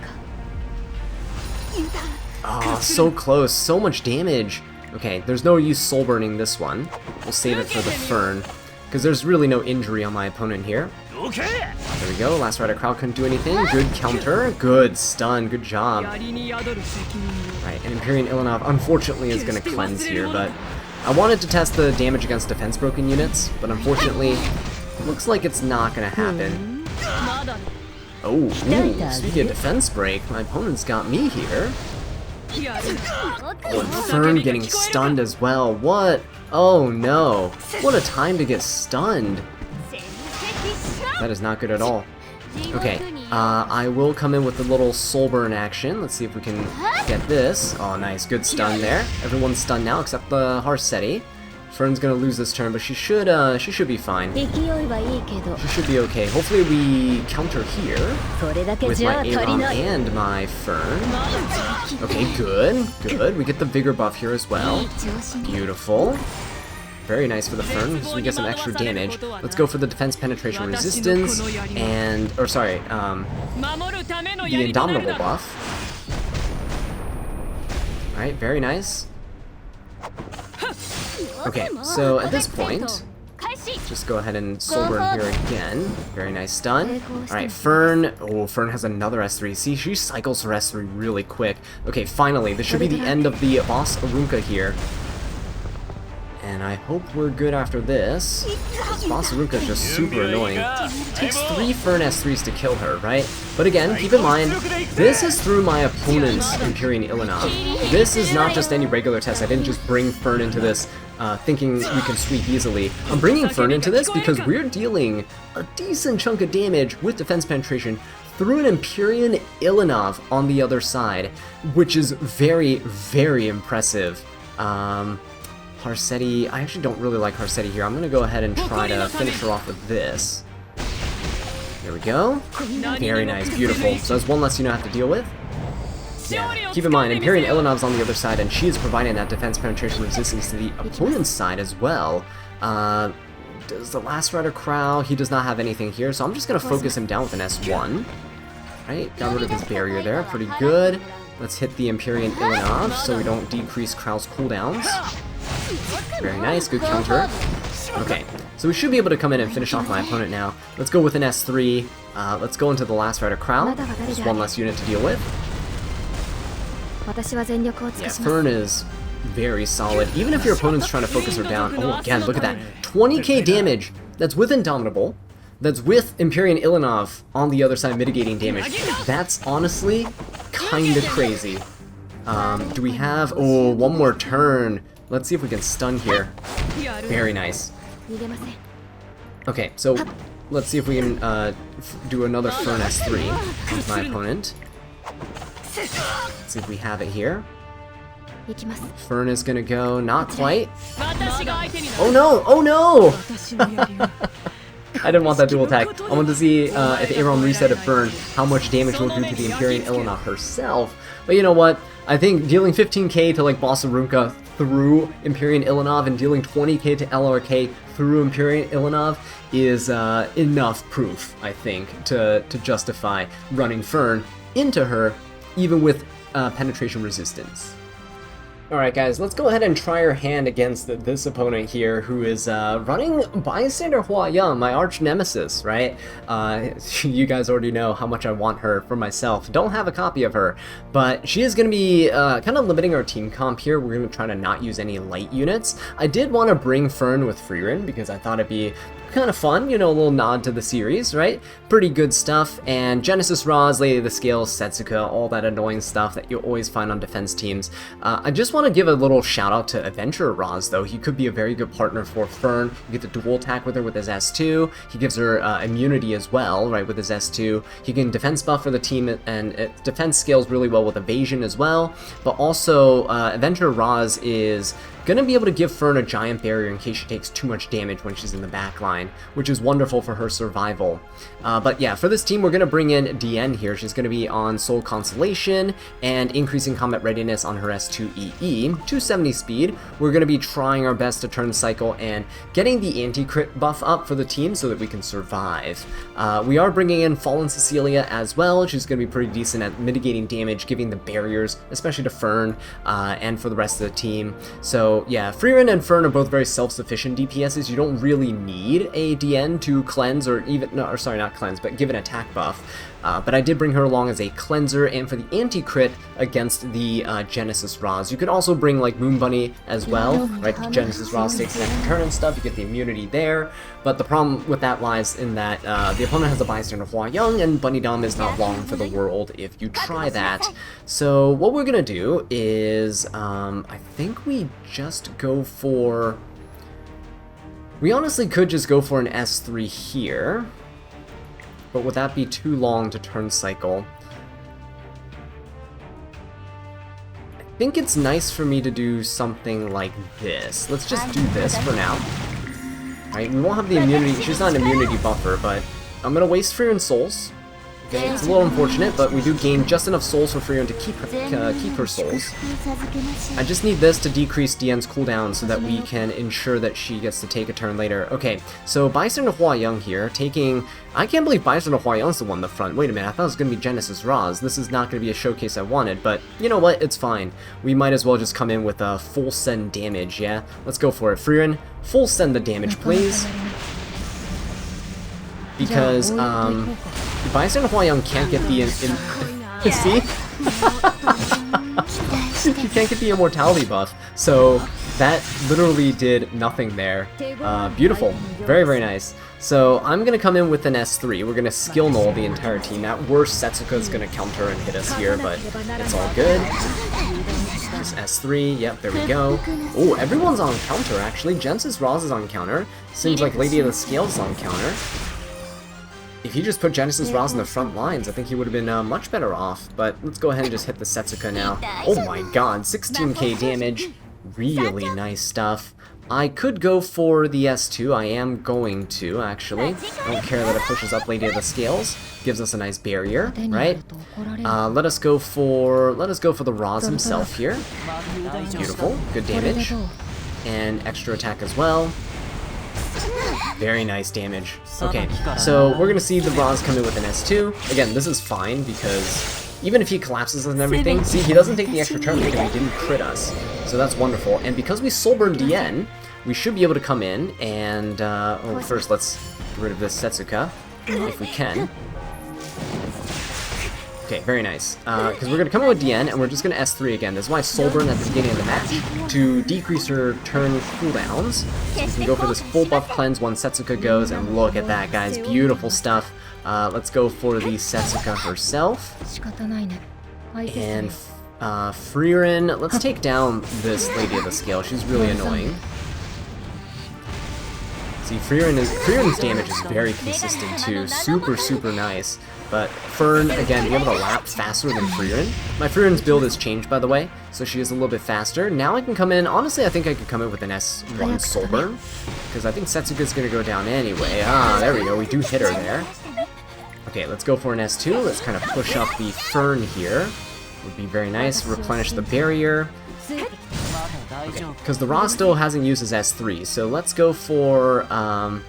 Speaker 1: Oh, so close. So much damage. Okay, there's no use soul burning this one. We'll save it for the Fern, because there's really no injury on my opponent here. There we go. Last Rider Crowd couldn't do anything. Good counter. Good stun. Good job. Right, and Empyrean Ilanov unfortunately is going to cleanse here, but I wanted to test the damage against defense broken units, but unfortunately, it looks like it's not going to happen. Oh, ooh, speaking of defense break, my opponent's got me here. Oh, and Fern getting stunned as well. What? Oh no. What a time to get stunned. That is not good at all. Okay, I will come in with a little soul burn action. Let's see if we can get this. Oh, nice. Good stun there. Everyone's stunned now except the Harseti. Fern's gonna lose this turn, but she should be fine. She should be okay. Hopefully we counter here with my Aram and my Fern. Okay, good. Good. We get the Vigor buff here as well. Beautiful. Very nice for the Fern, so we get some extra damage. Let's go for the defense penetration resistance and, or sorry, the Indomitable buff. Alright, very nice. Okay, so at this point, just go ahead and soul burn here again. Very nice stun. Alright, Fern. Oh, Fern has another S3. See, she cycles her S3 really quick. Okay, finally, this should be the end of the boss Arunka here. And I hope we're good after this. This boss Arunka is just super annoying. It takes 3 Fern S3s to kill her, right? But again, keep in mind, this is through my opponent's Empyrean Ilanov. This is not just any regular test. I didn't just bring Fern into this thinking we can sweep easily. I'm bringing Fern into this because we're dealing a decent chunk of damage with defense penetration through an Empyrean Ilanov on the other side, which is very, very impressive. Harseti, I actually don't really like Harseti here. I'm going to go ahead and try to finish her off with this. There we go. Very nice, beautiful. So that's one less you don't have to deal with. Yeah. Keep in mind, Empyrean Ilanov's on the other side, and she is providing that defense penetration resistance to the opponent's side as well. Does the Last Rider Crow? He does not have anything here, so I'm just going to focus him down with an S1. Right, got rid of his barrier there, pretty good. Let's hit the Empyrean Ilanov so we don't decrease Krau's cooldowns. Very nice, good counter. Okay, so we should be able to come in and finish off my opponent now. Let's go with an S3. Let's go into the Last Rider Crow. Just one less unit to deal with. Yeah, Fern is very solid. Even if your opponent's trying to focus her down. Oh, again, look at that. 20k damage. That's with Indomitable. That's with Empyrean Ilanov on the other side mitigating damage. That's honestly kinda crazy. Do we have... Oh, one more turn. Let's see if we can stun here. Very nice. Okay, so let's see if we can do another Fern S3 with my opponent. Let's see if we have it here. Fern is gonna go, not quite. Oh no! Oh no! I didn't want that dual attack. I wanted to see if Aaron reset a Fern, how much damage will do to the Empyrean Ilanov herself. But you know what? I think dealing 15k to like Boss Arunka through Empyrean Ilanov and dealing 20k to LRK through Empyrean Ilanov is enough proof, I think, to justify running Fern into her, even with penetration resistance. Alright guys, let's go ahead and try our hand against this opponent here, who is running Bystander Huayang, my arch nemesis, right? You guys already know how much I want her for myself. Don't have a copy of her, but she is going to be kind of limiting our team comp here. We're going to try to not use any light units. I did want to bring Fern with Freerin because I thought it'd be kind of fun, you know, a little nod to the series, right? Pretty good stuff. And Genesis Roz, Lady of the Scales, Setsuka, all that annoying stuff that you always find on defense teams. I just want to give a little shout out to Adventurer Roz, though. He could be a very good partner for Fern. You get the dual attack with her with his S2. He gives her immunity as well, right, with his S2. He can defense buff for the team, and defense scales really well with evasion as well. But also, Adventurer Roz is gonna be able to give Fern a giant barrier in case she takes too much damage when she's in the back line, which is wonderful for her survival. But yeah, for this team, we're gonna bring in Diane here. She's gonna be on Soul Consolation and increasing combat readiness on her S2EE, 270 speed. We're gonna be trying our best to turn cycle and getting the anti-crit buff up for the team so that we can survive. We are bringing in Fallen Cecilia as well. She's gonna be pretty decent at mitigating damage, giving the barriers, especially to Fern and for the rest of the team. So yeah, Freerin and Fern are both very self-sufficient DPSs. You don't really need a DN to cleanse or even, no, or sorry, not cleanse, but give an attack buff. But I did bring her along as a cleanser and for the anti-crit against the Genesis Roz. You could also bring like Moon Bunny as well, right? Genesis Roz takes an extra turn and stuff, you get the immunity there. But the problem with that lies in that the opponent has a Bystander Huayang and Bunny Dom is not long for the world if you try that. So what we're gonna do is, I think we just go for... We honestly could just go for an S3 here. But would that be too long to turn cycle? I think it's nice for me to do something like this. Let's just do this for now. Right, we won't have the immunity. She's not an immunity buffer, but I'm gonna waste Freerin souls. Okay, it's a little unfortunate, but we do gain just enough souls for Freerin to keep her souls. I just need this to decrease Diane's cooldown so that we can ensure that she gets to take a turn later. Okay, so Bystander Huayang here, taking... I can't believe Bystander Huayang's the one in the front. Wait a minute, I thought it was going to be Genesis Roz. This is not going to be a showcase I wanted, but you know what? It's fine. We might as well just come in with a full send damage, yeah? Let's go for it. Freerin, full send the damage, please. Because, Bystander Huayang can't get the... See? She can't get the immortality buff, so that literally did nothing there. Beautiful. Very, very nice. So I'm going to come in with an S3. We're going to skill null the entire team. At worst, Setsuka's going to counter and hit us here, but it's all good. Just S3. Yep, there we go. Oh, everyone's on counter, actually. Genesis Roz is on counter. Seems like Lady of the Scales is on counter. If he just put Genesis Roz in the front lines, I think he would have been much better off. But let's go ahead and just hit the Setsuka now. Oh my god, 16k damage. Really nice stuff. I could go for the S2. I am going to, actually. I don't care that it pushes up Lady of the Scales. Gives us a nice barrier, right? Let us go for the Roz himself here. Beautiful. Good damage. And extra attack as well. Very nice damage. Okay, so we're gonna see the Roz come in with an S2. Again, this is fine because even if he collapses and everything, see, he doesn't take the extra turn because he didn't crit us. So that's wonderful. And because we soulburn DN, we should be able to come in and, oh, first let's get rid of this Setsuka, if we can. Okay, very nice. Because we're going to come in with DN, and we're just going to S3 again. This is why soulburn at the beginning of the match, to decrease her turn cooldowns. So we can go for this full buff cleanse when Setsuka goes, and look at that, guys. Beautiful stuff. Let's go for the Setsuka herself. And Frieren, let's take down this Lady of the Scale. She's really annoying. See, Frieren's damage is very consistent too. Super, super nice. But Fern, again, being able to lap faster than Frieren. My Frieren's build has changed, by the way, so she is a little bit faster. Now I can come in, honestly, I think I could come in with an S1 Soulburn, because I think Setsuka's going to go down anyway. Ah, there we go, we do hit her there. Okay, let's go for an S2. Let's kind of push up the Fern here. Would be very nice. Replenish the barrier. Okay, because the Ra still hasn't used his S3, so let's go for, I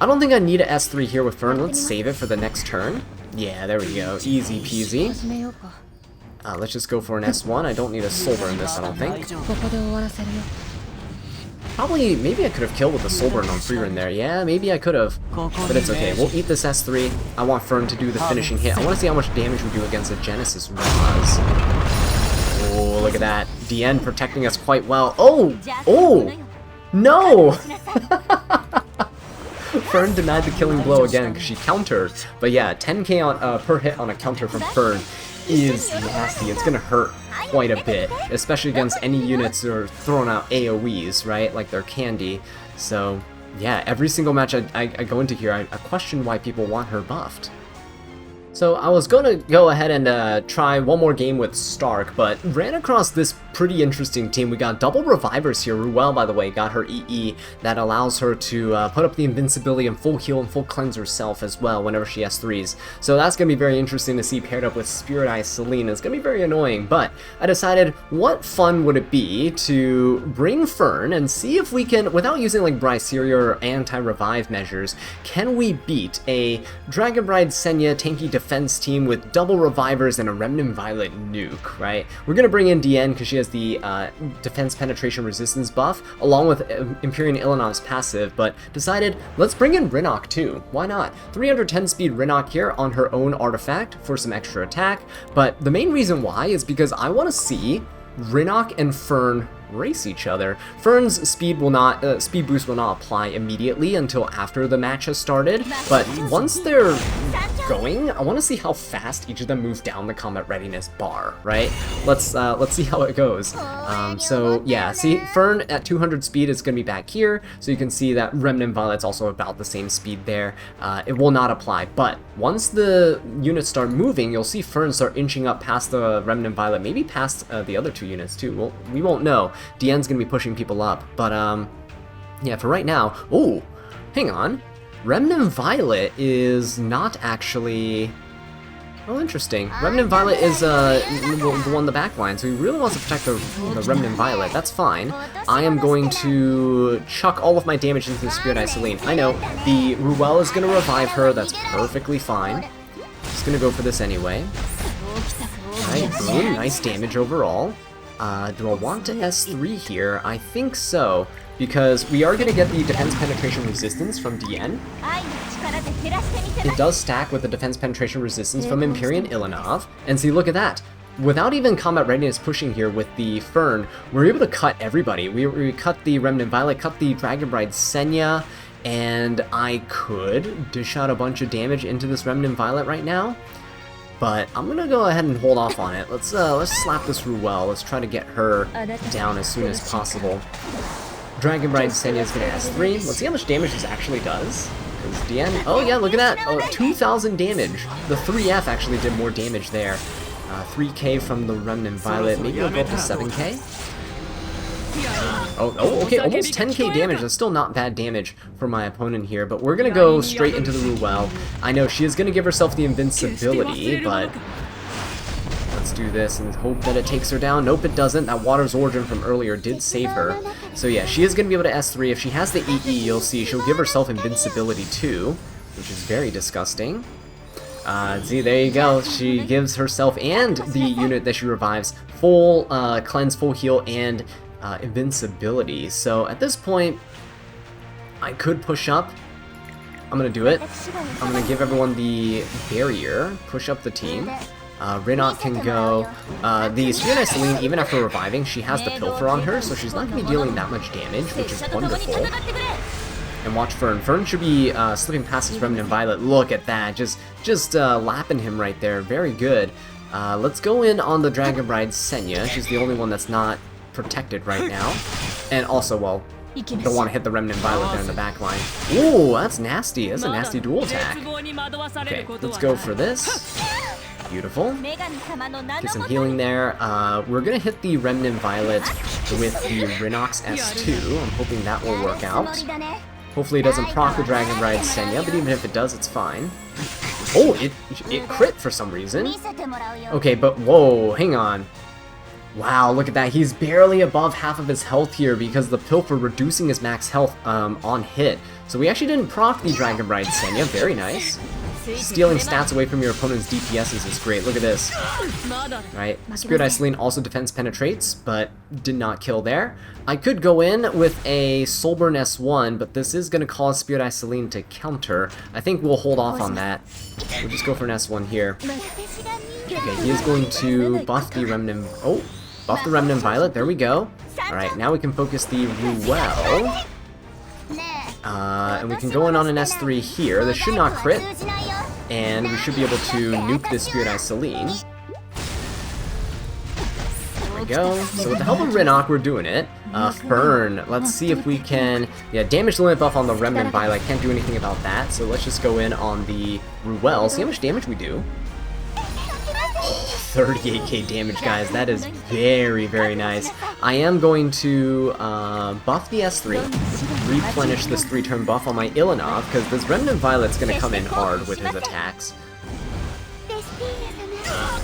Speaker 1: don't think I need an S3 here with Fern. Let's save it for the next turn. Yeah, there we go. Easy peasy. Let's just go for an S1. I don't need a Soulburn in this, I don't think. Probably, maybe I could have killed with the Soulburn on Frieren there. Yeah, maybe I could have. But it's okay. We'll eat this S3. I want Fern to do the finishing hit. I want to see how much damage we do against a Genesis Raz. Oh, look at that. DN protecting us quite well. Oh! Oh! No! Fern denied the killing blow again because she countered. But yeah, 10k on, per hit on a counter from Fern is nasty. It's gonna hurt quite a bit, especially against any units that are throwing out AoEs, right? Like they're candy. So yeah, every single match I go into here, I question why people want her buffed. So I was going to go ahead and try one more game with Stark, but ran across this pretty interesting team. We got double revivers here. Ruel, by the way, got her EE that allows her to put up the invincibility and full heal and full cleanse herself as well whenever she has 3s. So that's going to be very interesting to see paired up with Spirit Eye Selene. It's going to be very annoying, but I decided what fun would it be to bring Fern and see if we can, without using like Bryceria or anti-revive measures, can we beat a Dragon Bride Senya tanky defense team with double revivers and a Remnant Violet nuke, right? We're going to bring in DN because she has the defense penetration resistance buff, along with Empyrean Ilanov's passive, but decided let's bring in Rinok too. Why not? 310 speed Rinok here on her own artifact for some extra attack, but the main reason why is because I want to see Rinok and Fern race each other. Fern's speed boost will not apply immediately until after the match has started, but once they're going, I want to see how fast each of them move down the combat readiness bar, right? Let's see how it goes. So yeah, see, Fern at 200 speed is going to be back here, so you can see that Remnant Violet's also about the same speed there. It will not apply, but once the units start moving, you'll see Fern start inching up past the Remnant Violet, maybe past the other two units too. Well, we won't know. DN's gonna be pushing people up, but yeah, for right now. Oh, hang on. Remnant Violet is not actually. Oh, interesting. Remnant Violet is the one in the back line, so he really wants to protect the Remnant Violet. That's fine. I am going to chuck all of my damage into the Spirit Eye Selene. I know, the Ruel is going to revive her. That's perfectly fine. Just going to go for this anyway. Alright, boom. Nice damage overall. Do I want to S3 here? I think so, because we are going to get the defense penetration resistance from DN. It does stack with the defense penetration resistance from Empyrean Ilanov, and see, look at that. Without even combat readiness pushing here with the Fern, we're able to cut everybody. We cut the Remnant Violet, cut the Dragon Bride Senya, and I could dish out a bunch of damage into this Remnant Violet right now. But I'm gonna go ahead and hold off on it. Let's slap this Ruel. Let's try to get her down as soon as possible. Dragon Bride Senya is gonna S3. Let's see how much damage this actually does. Because DN, oh yeah, look at that. Oh, 2,000 damage. The 3F actually did more damage there. 3k from the Remnant Violet. Maybe it'll go up to 7k. Oh, okay, almost 10k damage. That's still not bad damage for my opponent here, but we're gonna go straight into the Ruel. I know she is gonna give herself the invincibility, but let's do this and hope that it takes her down. Nope, it doesn't. That Water's Origin from earlier did save her. So yeah, she is gonna be able to S3. If she has the EE, you'll see she'll give herself invincibility too, which is very disgusting. See, there you go. She gives herself and the unit that she revives full cleanse, full heal, and invincibility. So at this point, I could push up. I'm gonna do it. I'm gonna give everyone the barrier, push up the team. Rinok can go. The Spear Celine, even after reviving, she has the Pilfer on her, so she's not gonna be dealing that much damage, which is wonderful. And watch Fern. Fern should be slipping past his Remnant Violet. Look at that, just lapping him right there. Very good. Let's go in on the Dragon Bride Senya. She's the only one that's not protected right now. And also, well, don't want to hit the Remnant Violet there in the back line. Ooh, that's nasty. That's a nasty dual attack. Okay, let's go for this. Beautiful. Get some healing there. We're gonna hit the Remnant Violet with the Rinox S2. I'm hoping that will work out. Hopefully it doesn't proc the Dragon Bride Senya, but even if it does, it's fine. Oh, it crit for some reason. Okay, but whoa, hang on. Wow, look at that. He's barely above half of his health here because the Pilfer reducing his max health on hit. So we actually didn't proc the Dragon Bride Senya. Very nice. Stealing stats away from your opponent's DPSs is great. Look at this. Right, Spirit Eye Celine also defense penetrates, but did not kill there. I could go in with a Soulburn S1, but this is going to cause Spirit Eye Celine to counter. I think we'll hold off on that. We'll just go for an S1 here. Okay, he is going to buff the Remnant... Oh, buff the Remnant Violet. There we go. Alright, now we can focus the Ruel. And we can go in on an S3 here. This should not crit. And we should be able to nuke this Spirit Eye Celine. There we go. So with the help of Rinok, we're doing it. Fern, let's see if we can... Yeah, damage limit buff on the Remnant Violet. Can't do anything about that. So let's just go in on the Ruel. See how much damage we do. 38k damage, guys. That is very, very nice. I am going to buff the S3, replenish this 3-turn buff on my Ilanov, because this Remnant Violet's going to come in hard with his attacks.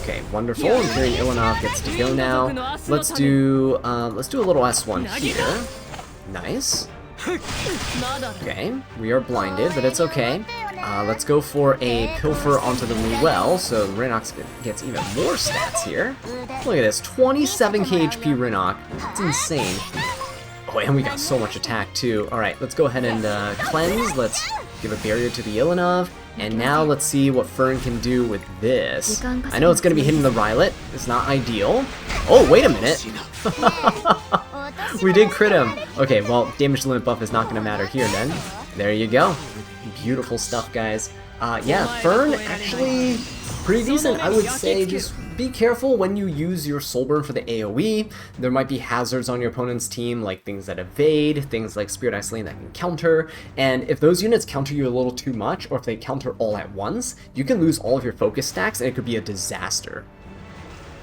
Speaker 1: Okay, wonderful. Imperial Ilanov gets to go now. Let's do a little S1 here. Nice. Okay, we are blinded, but it's okay. Let's go for a Pilfer onto the Ruel, so Rinox gets even more stats here. Look at this, 27k HP Rinok. That's insane. Oh, and we got so much attack too. Alright, let's go ahead and cleanse. Let's give a barrier to the Ilanov. And now let's see what Fern can do with this. I know it's going to be hitting the Violet. It's not ideal. Oh, wait a minute. We did crit him. Okay, well, damage limit buff is not going to matter here then. There you go. Beautiful stuff, guys. Yeah, Fern actually pretty decent, I would say. Just be careful when you use your Soulburn for the AoE. There might be hazards on your opponent's team, like things that evade, things like Spirit Eye Celine that can counter, and if those units counter you a little too much, or if they counter all at once, you can lose all of your focus stacks and it could be a disaster.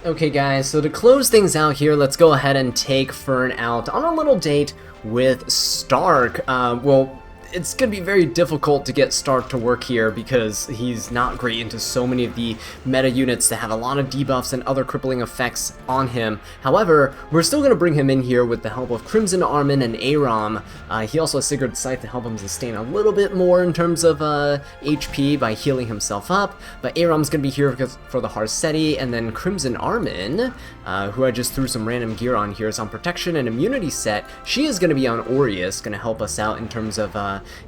Speaker 1: Okay guys, so to close things out here, let's go ahead and take Fern out on a little date with Stark. Well, it's going to be very difficult to get Stark to work here because he's not great into so many of the meta units that have a lot of debuffs and other crippling effects on him. However, we're still going to bring him in here with the help of Crimson Armin and Aram. He also has Sigurd's Scythe to help him sustain a little bit more in terms of HP by healing himself up, but Aram's going to be here for the Harseti, and then Crimson Armin, who I just threw some random gear on here, is on Protection and Immunity set. She is going to be on Aureus, going to help us out in terms of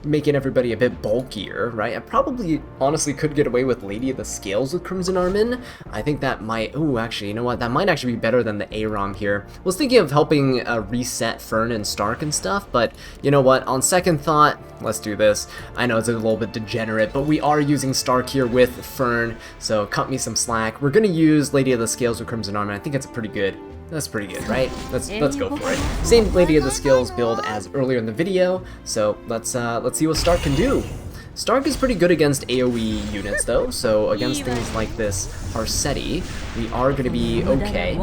Speaker 1: making everybody a bit bulkier, right? I probably honestly could get away with Lady of the Scales with Crimson Armin. I think that might, ooh, actually, you know what? That might actually be better than the Aram here. I was thinking of helping reset Fern and Stark and stuff, but you know what? On second thought, let's do this. I know it's a little bit degenerate, but we are using Stark here with Fern, so cut me some slack. We're gonna use Lady of the Scales with Crimson Armin. I think it's pretty good. That's pretty good, right? Let's go for it. Same Lady of the Scales build as earlier in the video, so let's see what Stark can do. Stark is pretty good against AoE units though, so against things like this Harseti, we are going to be okay.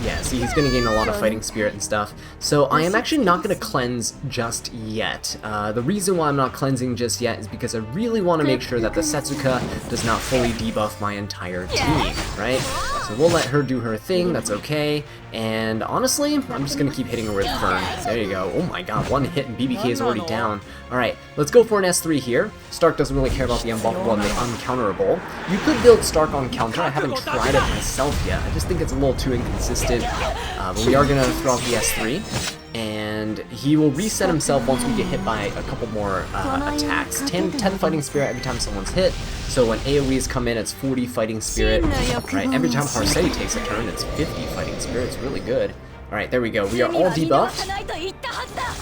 Speaker 1: Yeah, see, he's going to gain a lot of fighting spirit and stuff. So I am actually not going to cleanse just yet. The reason why I'm not cleansing just yet is because I really want to make sure that the Setsuka does not fully debuff my entire team, right? So we'll let her do her thing, that's okay. And honestly, I'm just going to keep hitting her with Fern. There you go. Oh my god, one hit and BBK is already down. Alright, let's go for an S3 here. Stark doesn't really care about the unbuffable and the uncounterable. You could build Stark on counter. I haven't tried it myself yet. I just think it's a little too inconsistent. But we are going to throw out the S3. And he will reset himself once we get hit by a couple more attacks. 10 fighting spirit every time someone's hit. So when AoEs come in, it's 40 fighting spirit. Right, every time Harseti takes a turn, it's 50 fighting spirit. It's really good. Alright, there we go. We are all debuffed.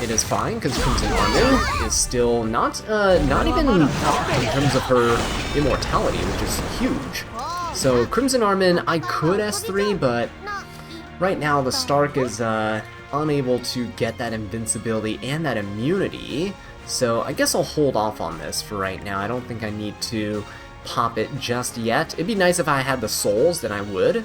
Speaker 1: It is fine, because Crimson Armin is still not even up in terms of her immortality, which is huge. So Crimson Armin, I could S3, but right now the Stark is unable to get that invincibility and that immunity, so I guess I'll hold off on this for right now. I don't think I need to pop it just yet. It'd be nice if I had the souls, then I would.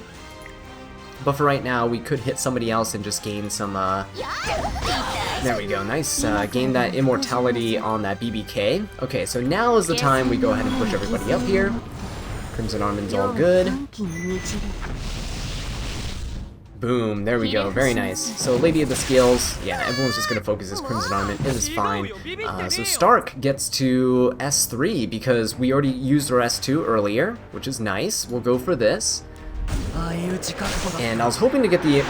Speaker 1: But for right now, we could hit somebody else and just gain some, there we go, nice, gain that immortality on that BBK. Okay, so now is the time we go ahead and push everybody up here. Crimson Armin's all good. Boom, there we go, very nice. So Lady of the Scales, yeah, everyone's just gonna focus as Crimson Armin, it is fine. So Stark gets to S3 because we already used our S2 earlier, which is nice. We'll go for this. And I was hoping to get the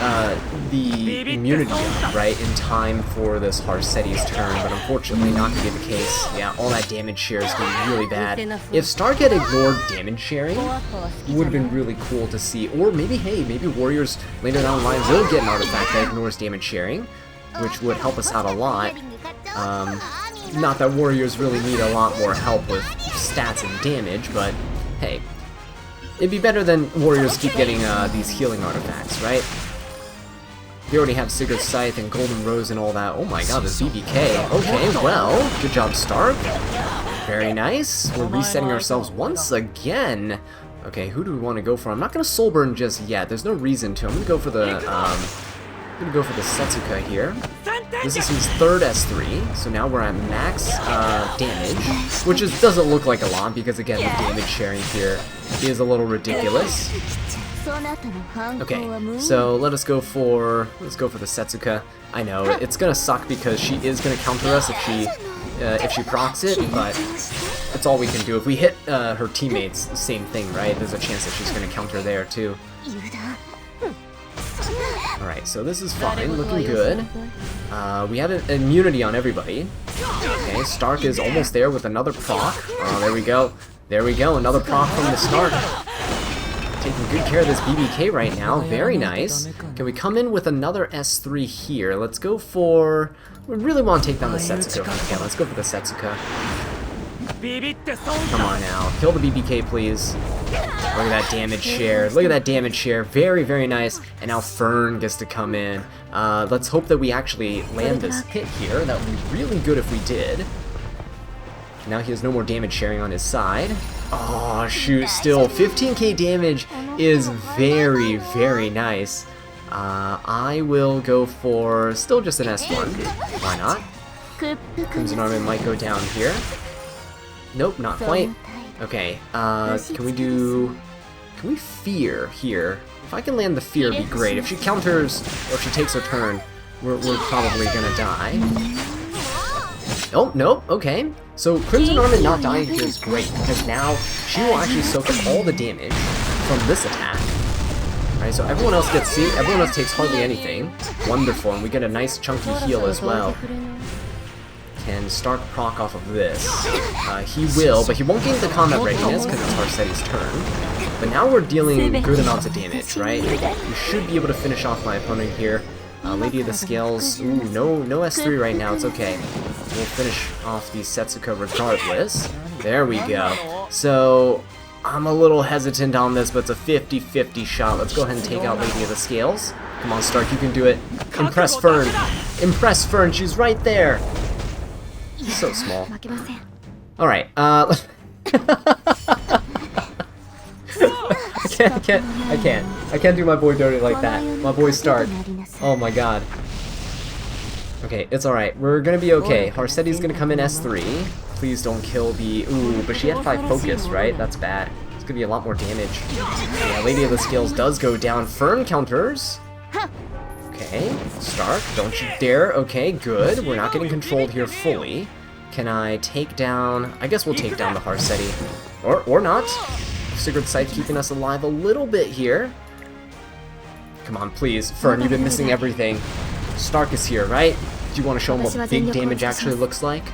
Speaker 1: immunity right in time for this Harseti's turn, but unfortunately not going to be the case. Yeah, all that damage share is going to be really bad. If Stark had ignored damage sharing, it would have been really cool to see. Or maybe, hey, maybe Warriors later down the line will get an artifact that ignores damage sharing, which would help us out a lot. Not that Warriors really need a lot more help with stats and damage, but hey. It'd be better than Warriors keep getting these healing artifacts, right? We already have Sigurd's Scythe and Golden Rose and all that. Oh my god, this BBK. Okay, well, good job, Stark. Very nice. We're resetting ourselves once again. Okay, who do we want to go for? I'm not going to Soul Burn just yet. There's no reason to. I'm going to go for the Setsuka here. This is his third S3, so now we're at max damage, which doesn't look like a lot because again the damage sharing here is a little ridiculous. Okay, so let's go for the Setsuka. I know it's gonna suck because she is gonna counter us if she procs it, but that's all we can do. If we hit her teammates, the same thing, right? There's a chance that she's gonna counter there too. Alright, so this is fine, looking good. We have an immunity on everybody. Okay, Stark is almost there with another proc. Oh, there we go. There we go, another proc from the Stark. Taking good care of this BBK right now, very nice. Can we come in with another S3 here? Let's go for... We really want to take down the Setsuka if we can. Let's go for the Setsuka. Come on now, kill the BBK please. Look at that damage share. Look at that damage share. Very, very nice. And now Fern gets to come in. Let's hope that we actually land this hit here. That would be really good if we did. Now he has no more damage sharing on his side. Oh, shoot. Still, 15k damage is very, very nice. I will go for still just an S1. Why not? Crimson Armin might go down here. Nope, not quite. Okay, can we fear here? If I can land the fear, it'd be great. If she counters, or if she takes her turn, we're probably gonna die. Oh, nope, okay. So Crimson Armin not dying here is great, because now she will actually soak up all the damage from this attack. Alright, so everyone else takes hardly anything. Wonderful, and we get a nice chunky heal as well. Can Stark proc off of this. He will, but he won't gain the combat readiness because it's Harseti's turn. But now we're dealing good amounts of damage, right? We should be able to finish off my opponent here. Lady of the Scales, ooh, no S3 right now, it's okay. We'll finish off the Setsuka regardless. There we go. So, I'm a little hesitant on this, but it's a 50-50 shot. Let's go ahead and take out Lady of the Scales. Come on, Stark, you can do it. Impress Fern. Impress Fern, she's right there. So small. Alright, I can't. I can't do my boy dirty like that. My boy Stark. Oh my god. Okay, it's alright. We're gonna be okay. Harseti's gonna come in S3. Please don't kill the... Ooh, but she had 5 focus, right? That's bad. It's gonna be a lot more damage. Yeah, Lady of the Scales does go down. Fern counters. Okay, Stark, don't you dare. Okay, good. We're not getting controlled here fully. Can I take down... I guess we'll take down the Harseti. Or not. Sigurd Scythe keeping us alive a little bit here. Come on, please. Fern, you've been missing everything. Stark is here, right? Do you want to show him what big damage actually looks like?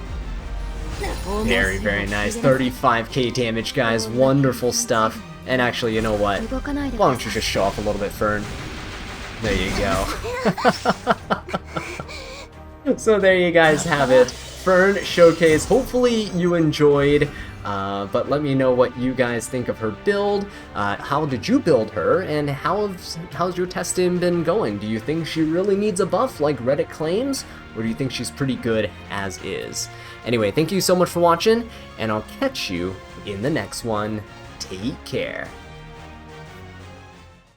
Speaker 1: Very, very nice. 35k damage, guys. Wonderful stuff. And actually, you know what? Why don't you just show off a little bit, Fern? There you go. So there you guys have it. Fern Showcase. Hopefully you enjoyed. But let me know what you guys think of her build. How did you build her, and how's your testing been going? Do you think she really needs a buff like Reddit claims, or do you think she's pretty good as is? Anyway, thank you so much for watching, and I'll catch you in the next one. Take care.